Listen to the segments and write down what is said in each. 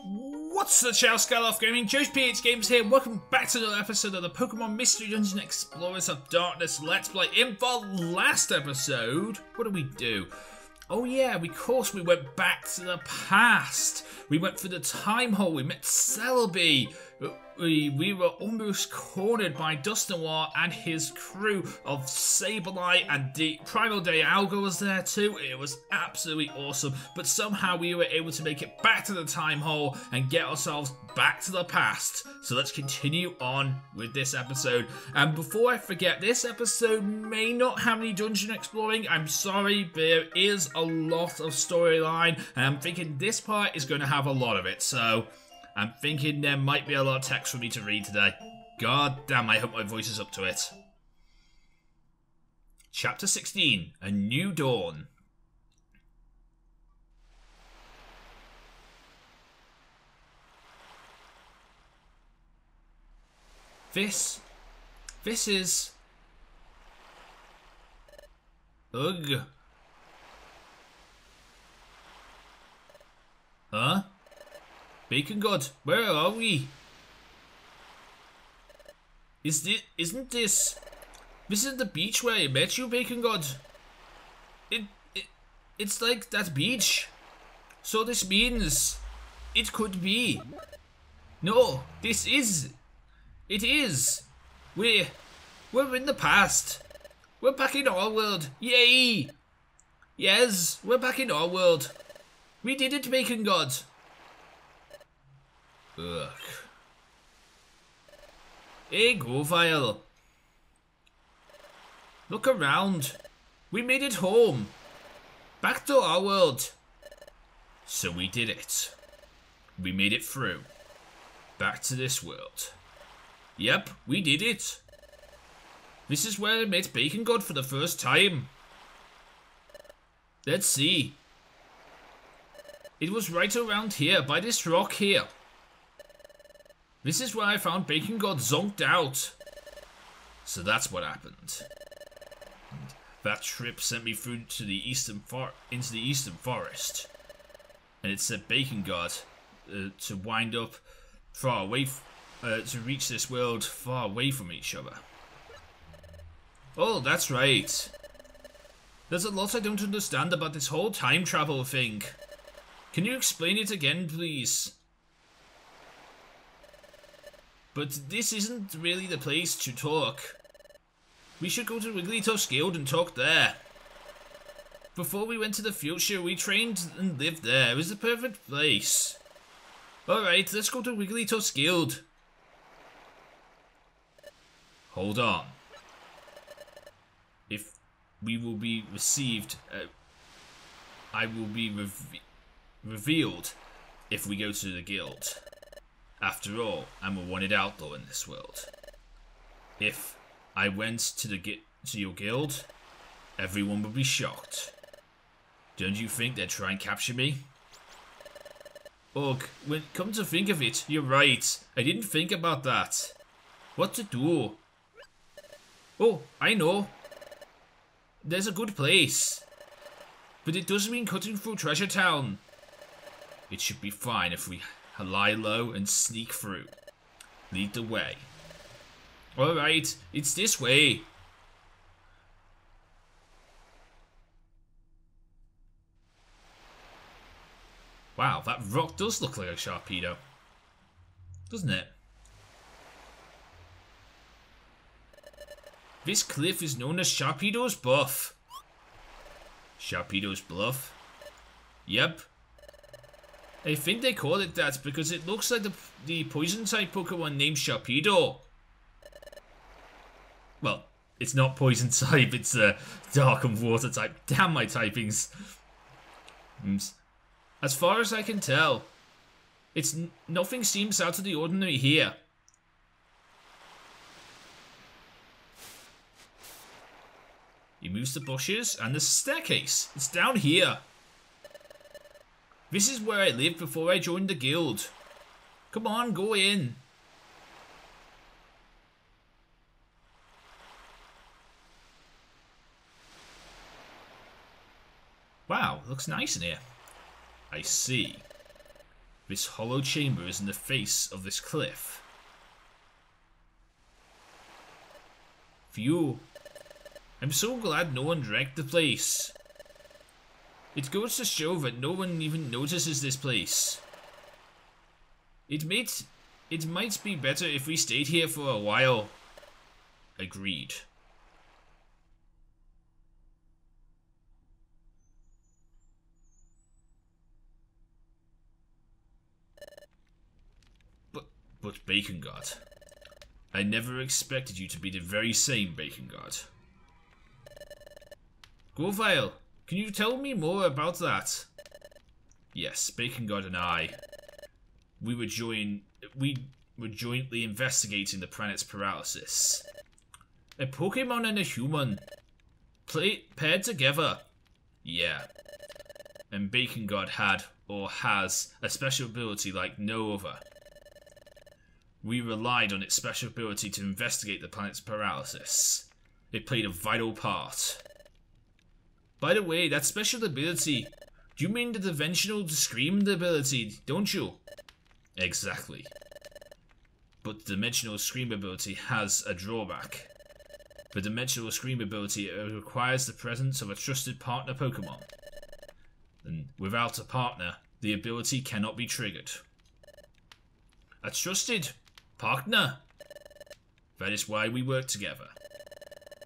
What's the Chow SkyloftGaming JoesphGames here. Welcome back to another episode of the Pokemon Mystery Dungeon Explorers of Darkness Let's Play. In the last episode, what did we do? Oh yeah, of course we went back to the past. We went through the time hole, we met Celebi. We were almost cornered by Dusknoir and his crew of Sableye, and Primal Dialga was there too. It was absolutely awesome, but somehow we were able to make it back to the time hole and get ourselves back to the past. So let's continue on with this episode. And before I forget, this episode may not have any dungeon exploring. I'm sorry, there is a lot of storyline, and I'm thinking this part is going to have a lot of it. So I'm thinking there might be a lot of text for me to read today. God damn, I hope my voice is up to it. Chapter 16, A New Dawn. This is... Ugh. Huh? Bacon God, where are we? Isn't this... This is the beach where I met you, Bacon God. It's like that beach. So this means... It could be. No, this is... It is. We're in the past. We're back in our world. Yay! Yes, we're back in our world. We did it, Bacon God. Ugh. Hey, Grovyle. Look around. We made it home. Back to our world. So we did it. We made it through. Back to this world. Yep, we did it. This is where I met Bacon God for the first time. Let's see. It was right around here, by this rock here. This is where I found Bacon God zonked out. So that's what happened. And that trip sent me through to the into the eastern forest. And it said Bacon God to wind up far away, to reach this world far away from each other. Oh, that's right. There's a lot I don't understand about this whole time travel thing. Can you explain it again, please? But this isn't really the place to talk. We should go to Wigglytuff's guild and talk there. Before we went to the future, we trained and lived there. It was the perfect place. Alright, let's go to Wigglytuff's guild. Hold on. If we will be received, I will be revealed if we go to the guild. After all, I'm a wanted outlaw in this world. If I went to your guild, everyone would be shocked. Don't you think they'd try and capture me? Ugh, come to think of it, you're right. I didn't think about that. What to do? Oh, I know. There's a good place. But it does mean cutting through Treasure Town. It should be fine if we lie low and sneak through. Lead the way. Alright, it's this way. Wow, that rock does look like a Sharpedo. Doesn't it? This cliff is known as Sharpedo's Bluff. Sharpedo's Bluff? Yep. I think they call it that because it looks like the poison type Pokemon named Sharpedo. Well, it's not poison type, it's a dark and water type. Damn my typings. As far as I can tell, nothing seems out of the ordinary here. He moves the bushes and there's a staircase. It's down here. This is where I lived before I joined the guild. Come on, go in. Wow, looks nice in here. I see. This hollow chamber is in the face of this cliff. Phew. I'm so glad no one wrecked the place. It goes to show that no one even notices this place. It might be better if we stayed here for a while. Agreed. But Bacon God, I never expected you to be the very same Bacon God. Grovyle, can you tell me more about that? Yes, Bacon God and I, we were jointly investigating the planet's paralysis. A Pokemon and a human paired together. Yeah. And Bacon God had, or has, a special ability like no other. We relied on its special ability to investigate the planet's paralysis. It played a vital part. By the way, that special ability, do you mean the dimensional scream ability, don't you? Exactly. But the dimensional scream ability has a drawback. The dimensional scream ability requires the presence of a trusted partner Pokemon. And without a partner, the ability cannot be triggered. A trusted partner? That is why we work together.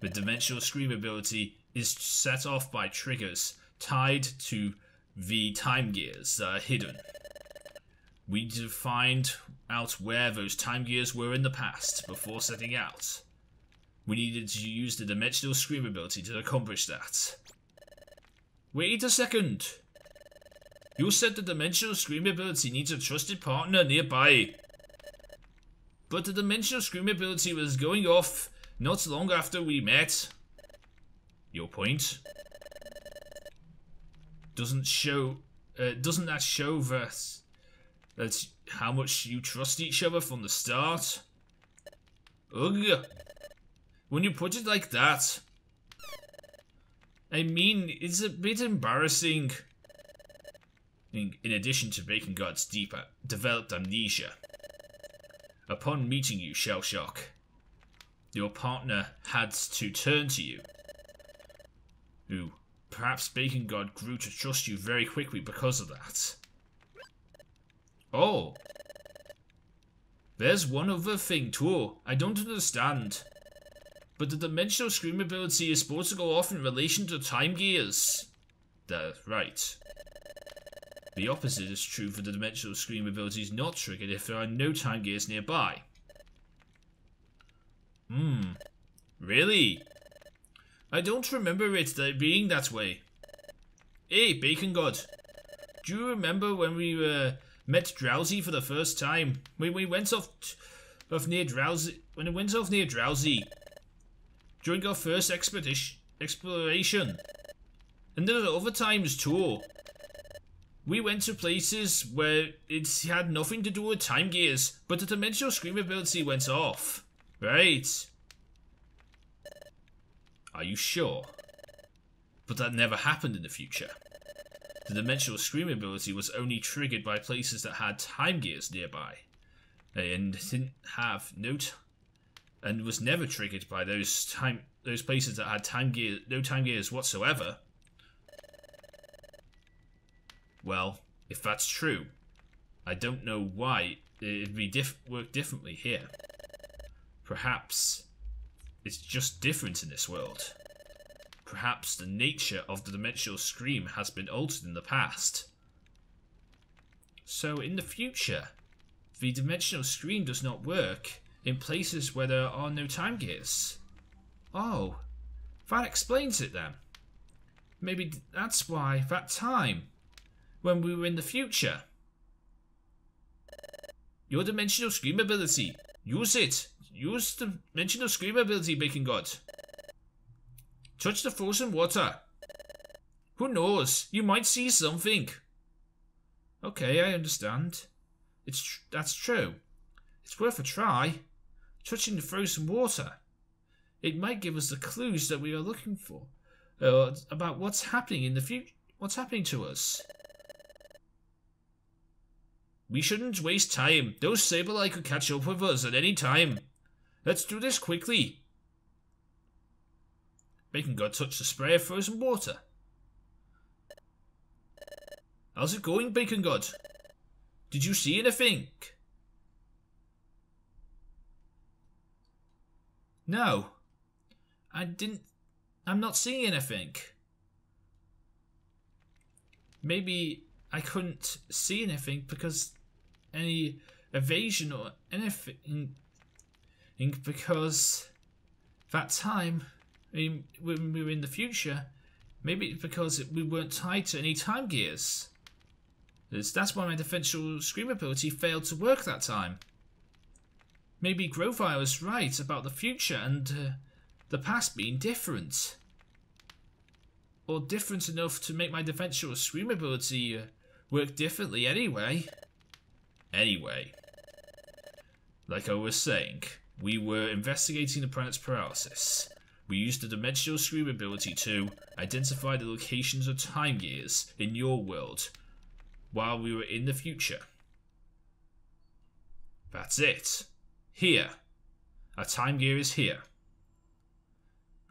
The dimensional scream ability is set off by triggers tied to the time gears that are hidden. We need to find out where those time gears were in the past before setting out. We needed to use the dimensional scream ability to accomplish that. Wait a second. You said the dimensional scream ability needs a trusted partner nearby. But the dimensional scream ability was going off not long after we met. Your point? Doesn't that show that's how much you trust each other from the start? Ugh. When you put it like that, I mean, it's a bit embarrassing. In addition to Bacon God's developed amnesia. Upon meeting you, Shell Shock, your partner had to turn to you. Ooh, perhaps Bacon God grew to trust you very quickly because of that. Oh. There's one other thing too, I don't understand. But the dimensional scream ability is supposed to go off in relation to time gears. That's right. The opposite is true for the dimensional scream ability is not triggered if there are no time gears nearby. Really? I don't remember it being that way. Hey, Bacon God. Do you remember when we met Drowsy for the first time? When we went off near Drowsy. When it went off near Drowsy. During our first exploration. And there are other times too. We went to places where it had nothing to do with time gears, but the dimensional scream ability went off. Right. Are you sure? But that never happened in the future. The dimensional scream ability was only triggered by places that had time gears nearby. And didn't have and was never triggered by those places that had no time gears whatsoever. Well, if that's true, I don't know why it'd be work differently here. Perhaps it's just different in this world. Perhaps the nature of the dimensional scream has been altered in the past. So in the future, the dimensional scream does not work in places where there are no time gears. Oh, that explains it then. Maybe that's why that time, when we were in the future. Your dimensional scream ability. Use it. Use the dimensional scream ability, Bacon God. Touch the frozen water. Who knows? You might see something. Okay, I understand. That's true. It's worth a try. Touching the frozen water. It might give us the clues that we are looking for. About what's happening in the future. What's happening to us. We shouldn't waste time. Those Sableye could catch up with us at any time. Let's do this quickly. Bacon God touched the spray of frozen water. How's it going, Bacon God? Did you see anything? No. I'm not seeing anything. Maybe I couldn't see anything because any evasion or anything, because that time, I mean, when we were in the future, maybe it's because we weren't tied to any time gears. That's why my defensive scream ability failed to work that time. Maybe Grovyle was right about the future and the past being different. Or different enough to make my defensive scream ability work differently anyway. Anyway, like I was saying, we were investigating the planet's paralysis. We used the dimensional scream ability to identify the locations of time gears in your world while we were in the future. That's it. Here. A time gear is here.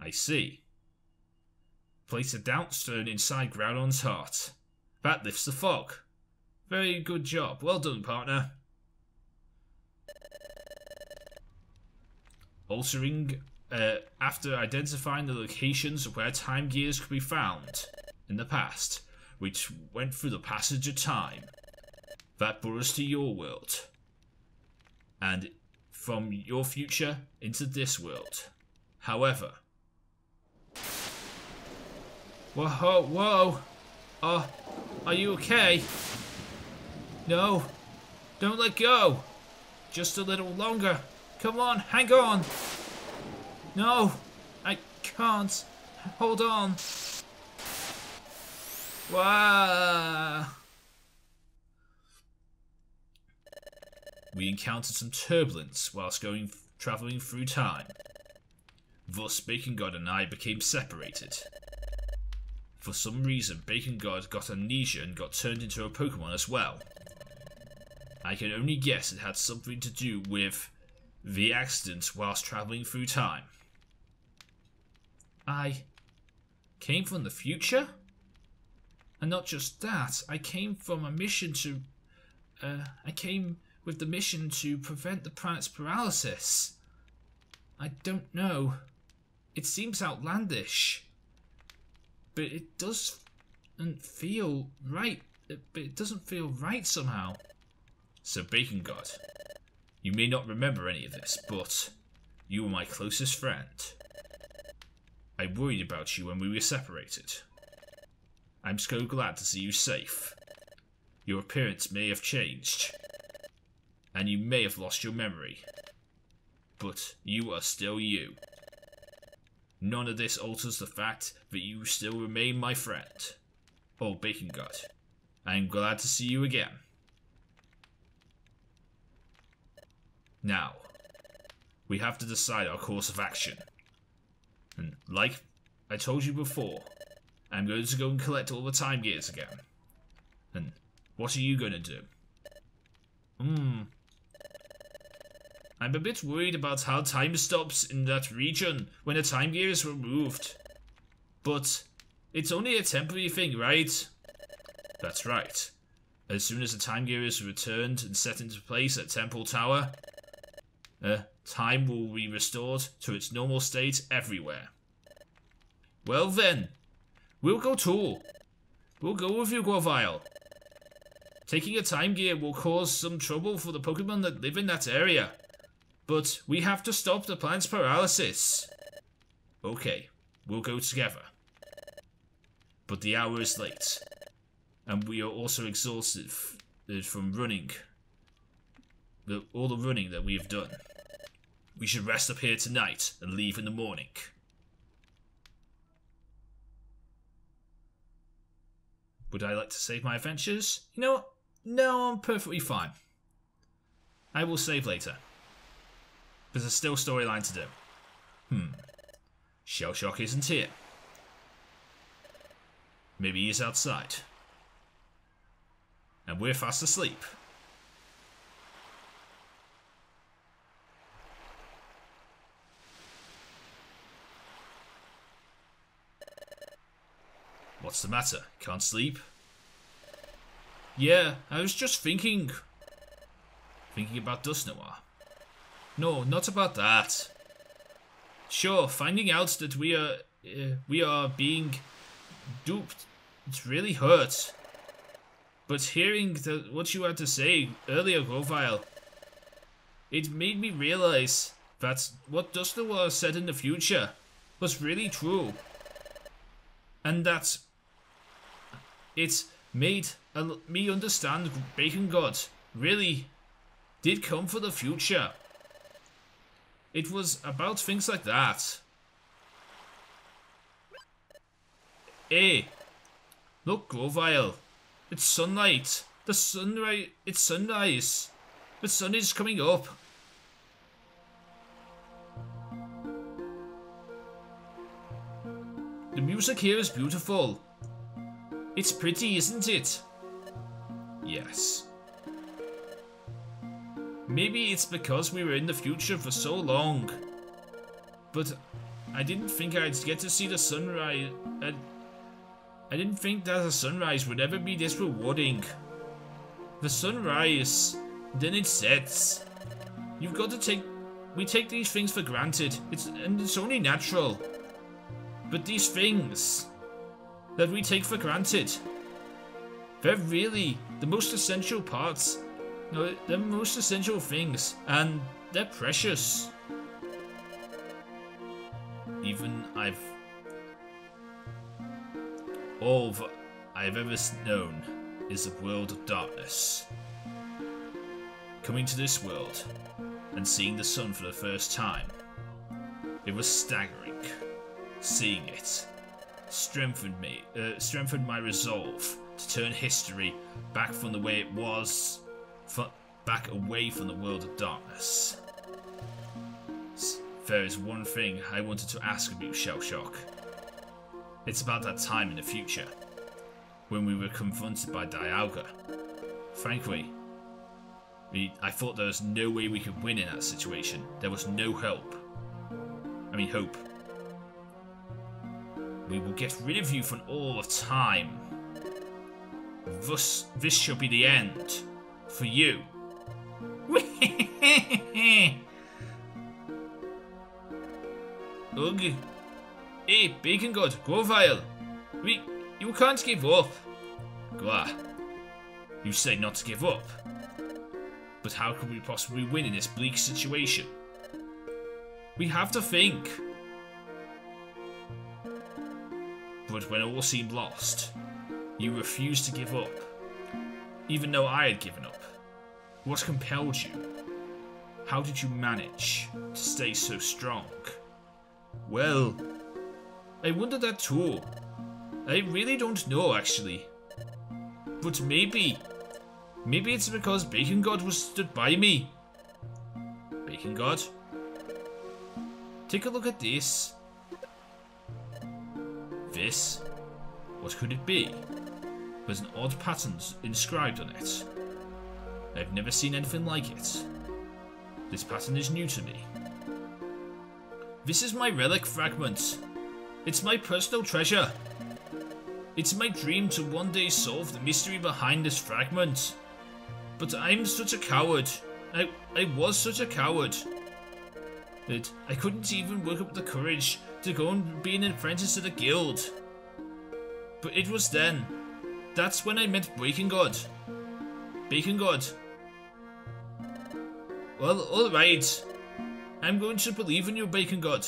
I see. Place a doubt stone inside Groudon's heart. That lifts the fog. Very good job. Well done, partner. Altering after identifying the locations of where time gears could be found in the past, which went through the passage of time. That brought us to your world. And from your future into this world. However... Whoa, whoa! Are you okay? No, don't let go. Just a little longer. Come on, hang on. No, I can't. Hold on. Wow. We encountered some turbulence whilst travelling through time. Thus, Bacon God and I became separated. For some reason, Bacon God got amnesia and got turned into a Pokémon as well. I can only guess it had something to do with the accident whilst travelling through time. I came from the future? And not just that, I came from a mission to... I came with the mission to prevent the planet's paralysis. I don't know. It seems outlandish. But it doesn't feel right. But it doesn't feel right somehow. So Bacon God, you may not remember any of this, but you were my closest friend. I worried about you when we were separated. I'm so glad to see you safe. Your appearance may have changed, and you may have lost your memory, but you are still you. None of this alters the fact that you still remain my friend. Oh, Bacon God, I am glad to see you again. Now, we have to decide our course of action. And like I told you before, I'm going to go and collect all the time gears again. And what are you going to do? I'm a bit worried about how time stops in that region when the time gear is removed. But it's only a temporary thing, right? That's right. As soon as the time gear is returned and set into place at Temple Tower, time will be restored to its normal state everywhere. Well then, we'll go too. We'll go with you, Grovyle. Taking a time gear will cause some trouble for the Pokemon that live in that area. But we have to stop the planet's paralysis. Okay, we'll go together. But the hour is late. And we are also exhausted from running. All the running that we have done. We should rest up here tonight and leave in the morning. Would I like to save my adventures? You know what? No, I'm perfectly fine. I will save later. There's a still storyline to do. Shell Shock isn't here. Maybe he's outside. And we're fast asleep. What's the matter? Can't sleep? Yeah, I was just thinking. Thinking about Dust Noir. No, not about that. Sure, finding out that we are being duped, it really hurt. But hearing what you had to say earlier, Grovyle, it made me realize that what Dust Noir said in the future was really true. And that it made me understand Bacon God really did come for the future. It was about things like that. Hey, look, Grovyle. It's sunlight. The sunrise. It's sunrise. The sun is coming up. The music here is beautiful. It's pretty, isn't it? Yes. Maybe it's because we were in the future for so long. But I didn't think I'd get to see the sunrise. I didn't think that a sunrise would ever be this rewarding. The sunrise, then it sets. You've got to take... We take these things for granted. It's only natural. But these things that we take for granted, they're really the most essential parts. No, they're the most essential things, and they're precious. Even all I've ever known is a world of darkness. Coming to this world and seeing the sun for the first time, it was staggering. Seeing it strengthened my resolve to turn history back from the way it was, back away from the world of darkness. There is one thing I wanted to ask of you, Shellshock. It's about that time in the future, when we were confronted by Dialga. Frankly, I thought there was no way we could win in that situation. There was no hope. We will get rid of you for all of time. This shall be the end. For you. Ugh. Hey, Bacon God, Grovyle. You can't give up. Glah. You say not to give up. But how could we possibly win in this bleak situation? We have to think. But when all seemed lost, you refused to give up, even though I had given up. What compelled you? How did you manage to stay so strong? Well, I wonder that too. I really don't know, actually. But maybe it's because Bacon God was stood by me. Bacon God? Take a look at this. This? What could it be? There's an odd pattern inscribed on it. I've never seen anything like it. This pattern is new to me. This is my relic fragment. It's my personal treasure. It's my dream to one day solve the mystery behind this fragment. But I'm such a coward. I was such a coward. That I couldn't even work up the courage to go and be an apprentice to the guild. But it was then. That's when I met Bacon God. Bacon God. Well, alright. I'm going to believe in you, Bacon God.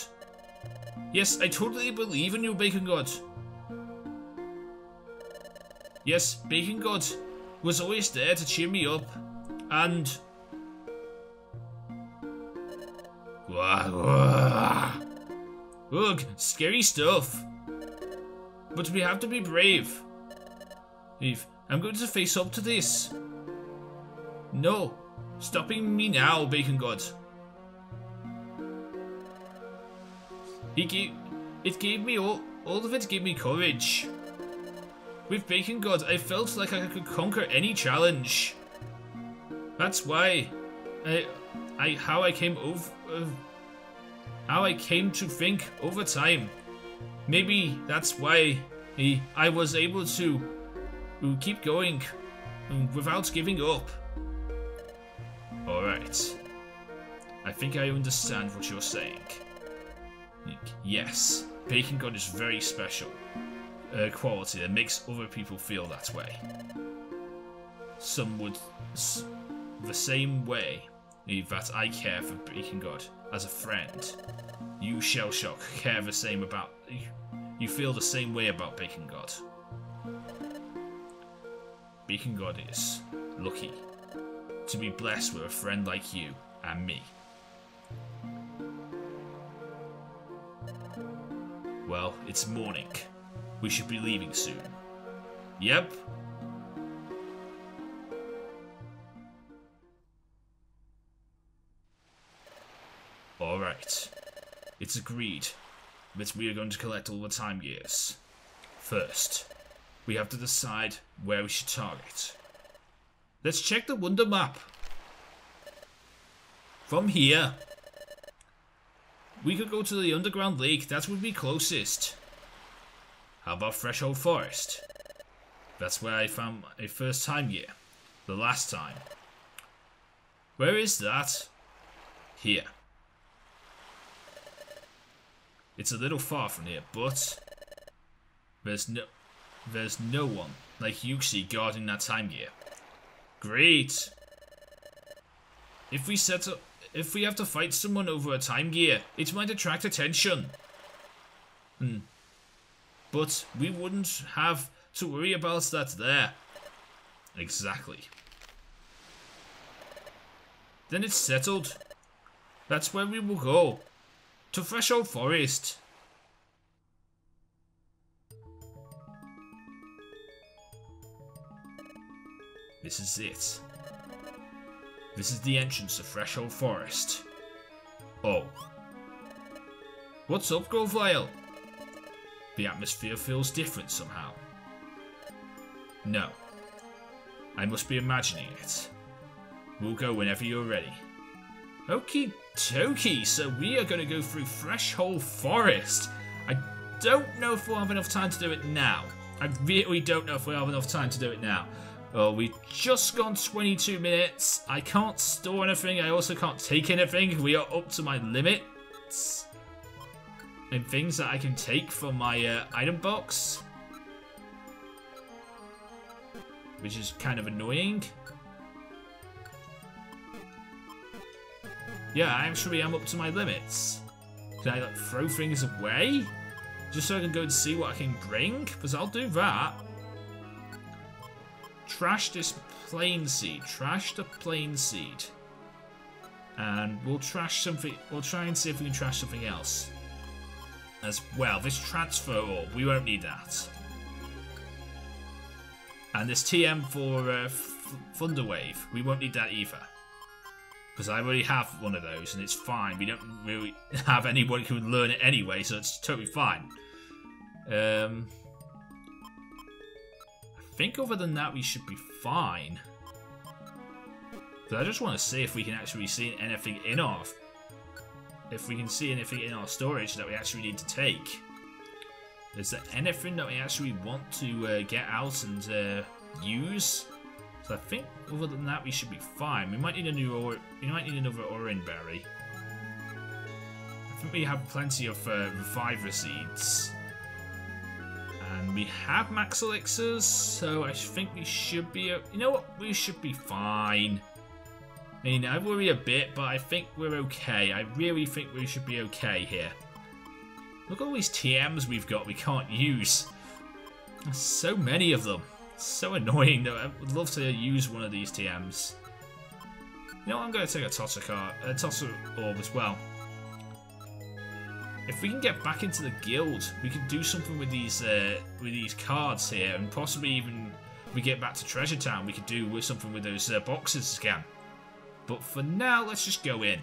Yes, I totally believe in you, Bacon God. Yes, Bacon God was always there to cheer me up. And... Ugh, scary stuff. But we have to be brave. I'm going to face up to this. No, stopping me now, Bacon God. It gave me all of it gave me courage. With Bacon God, I felt like I could conquer any challenge. That's why how I came to think over time. Maybe that's why I was able to keep going without giving up. Alright. I think I understand what you're saying. Yes, Bacon God is very special. Quality that makes other people feel that way. Some would the same way that I care for Bacon God as a friend. You Shellshock care the same about you feel the same way about Bacon God. Bacon God is lucky to be blessed with a friend like you and me. Well, it's morning. We should be leaving soon. Yep. Alright. It's agreed that we are going to collect all the time gears. First, we have to decide where we should target. Let's check the Wonder Map. From here, we could go to the underground lake. That would be closest. How about Threshold Forest? That's where I found my first time gear. The last time. Where is that? Here. It's a little far from here, but there's no one like Yuxi guarding that time gear. Great. If we have to fight someone over a time gear, it might attract attention. But we wouldn't have to worry about that there. Exactly. Then it's settled. That's where we will go. To Threshold Forest. This is it. This is the entrance to Threshold Forest. Oh. What's up, Grovyle? The atmosphere feels different somehow. No. I must be imagining it. We'll go whenever you're ready. Okie dokie, so we are going to go through Threshold Forest. I don't know if we'll have enough time to do it now. I really don't know if we'll have enough time to do it now. Oh, we've just gone 22 minutes. I can't store anything. I also can't take anything. We are up to my limits. And things that I can take from my item box. Which is kind of annoying. Yeah, actually I'm up to my limits. Can I like throw things away? Just so I can go and see what I can bring? Because I'll do that. Trash this plain seed. Trash the plain seed. And we'll trash something. We'll try and see if we can trash something else. As well. This transfer orb. We won't need that. And this TM for Thunderwave. We won't need that either. Because I already have one of those and it's fine. We don't really have anyone who can learn it anyway, so it's totally fine. I think other than that we should be fine. But I just want to see if we can actually see anything in our... If we can see anything in our storage that we actually need to take. Is there anything that we actually want to get out and use? So I think other than that we should be fine. We might need a new we might need another orange berry. I think we have plenty of reviver seeds. And we have max elixirs, so I think we should be... You know what? We should be fine. I mean, I worry a bit, but I think we're okay. I really think we should be okay here. Look at all these TMs we've got we can't use. There's so many of them. It's so annoying. I would love to use one of these TMs. You know what? I'm going to take a tosser orb as well. If we can get back into the guild, we could do something with these cards here, and possibly even if we get back to Treasure Town, we could do something with those boxes again. But for now, let's just go in.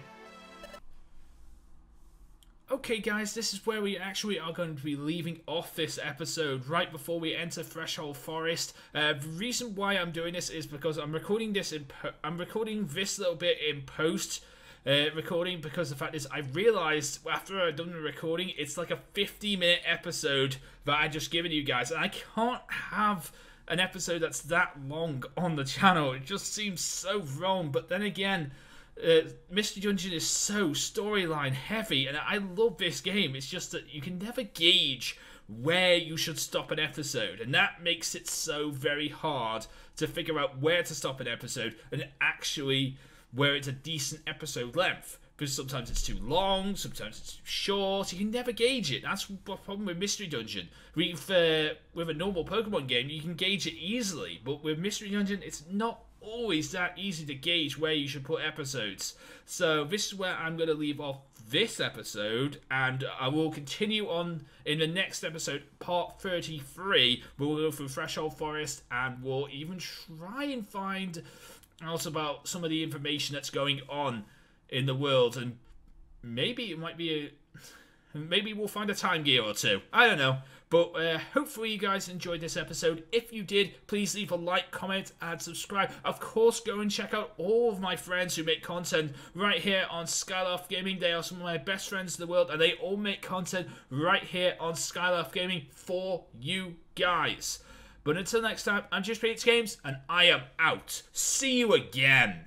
Okay guys, this is where we actually are going to be leaving off this episode right before we enter Threshold Forest. The reason why I'm doing this is because I'm recording this little bit in post. recording, because the fact is I realised after I'd done the recording it's like a 50-minute episode that I just given you guys, and I can't have an episode that's that long on the channel. It just seems so wrong. But then again, Mystery Dungeon is so storyline heavy, and I love this game. It's just that you can never gauge where you should stop an episode, and that makes it so very hard to figure out where to stop an episode and actually where it's a decent episode length. Because sometimes it's too long, sometimes it's too short. You can never gauge it. That's the problem with Mystery Dungeon. With a normal Pokemon game, you can gauge it easily. But with Mystery Dungeon, it's not always that easy to gauge where you should put episodes. So this is where I'm going to leave off this episode. And I will continue on in the next episode, part 33. We'll go through Threshold Forest, and we'll even try and find out about some of the information that's going on in the world, and maybe it might be maybe we'll find a time gear or two. I don't know, but hopefully you guys enjoyed this episode. If you did, please leave a like, comment, and subscribe. Of course, go and check out all of my friends who make content right here on Skyloft Gaming. They are some of my best friends in the world, and they all make content right here on Skyloft Gaming for you guys. But until next time, I'm JoesphGames, and I am out. See you again.